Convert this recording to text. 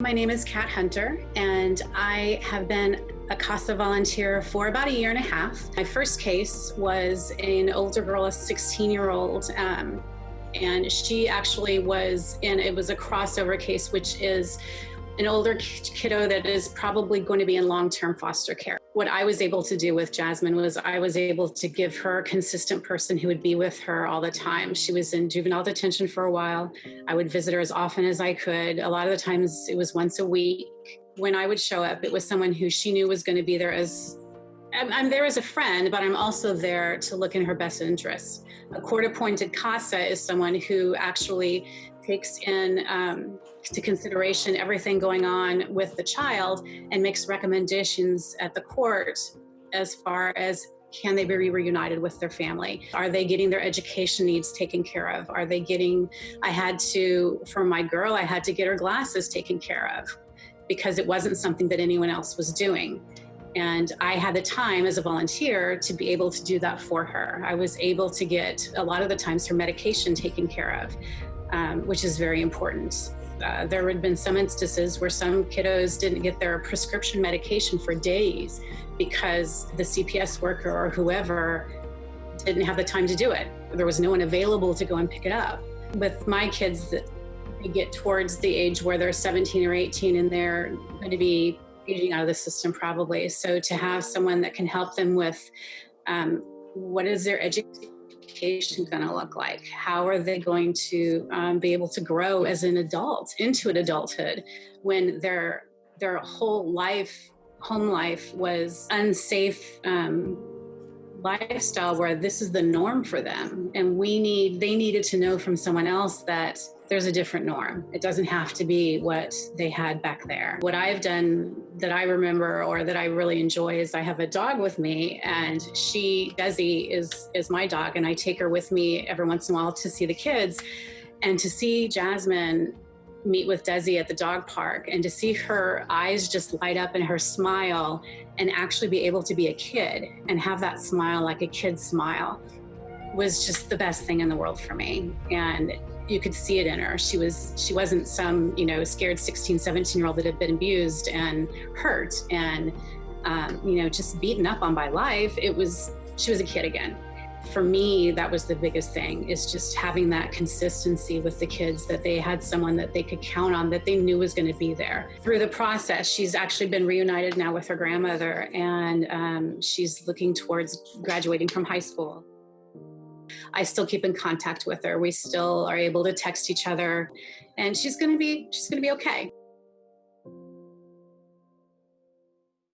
My name is Kat Hunter, and I have been a CASA volunteer for about a year and a half. My first case was an older girl, a 16-year-old, and she actually it was a crossover case, which is an older kiddo that is probably going to be in long-term foster care. What I was able to do with Jasmine was I was able to give her a consistent person who would be with her all the time. She was in juvenile detention for a while. I would visit her as often as I could. A lot of the times it was once a week. When I would show up, it was someone who she knew was going to be there I'm there as a friend, but I'm also there to look in her best interest. A court-appointed CASA is someone who actually takes in to consideration everything going on with the child and makes recommendations at the court as far as can they be reunited with their family? Are they getting their education needs taken care of? For my girl, I had to get her glasses taken care of because it wasn't something that anyone else was doing. And I had the time as a volunteer to be able to do that for her. I was able to get a lot of the times her medication taken care of, which is very important. There had been some instances where some kiddos didn't get their prescription medication for days because the CPS worker or whoever didn't have the time to do it. There was no one available to go and pick it up. With my kids, they get towards the age where they're 17 or 18 and they're going to be aging out of the system probably. So to have someone that can help them with what is their education going to look like? How are they going to be able to grow as an adult into an adulthood when their whole home life was unsafe lifestyle where this is the norm for them. And they needed to know from someone else that there's a different norm. It doesn't have to be what they had back there. What I've done that I remember or that I really enjoy is I have a dog with me, and Desi is my dog, and I take her with me every once in a while to see the kids. And to see Jasmine meet with Desi at the dog park and to see her eyes just light up and her smile and actually be able to be a kid and have that smile like a kid's smile was just the best thing in the world for me. And you could see it in her. She wasn't some, scared 16, 17-year-old that had been abused and hurt and, just beaten up on by life. She was a kid again. For me, that was the biggest thing, is just having that consistency with the kids, that they had someone that they could count on, that they knew was going to be there. Through the process, she's actually been reunited now with her grandmother, and she's looking towards graduating from high school. I still keep in contact with her. We still are able to text each other, and she's going to be okay.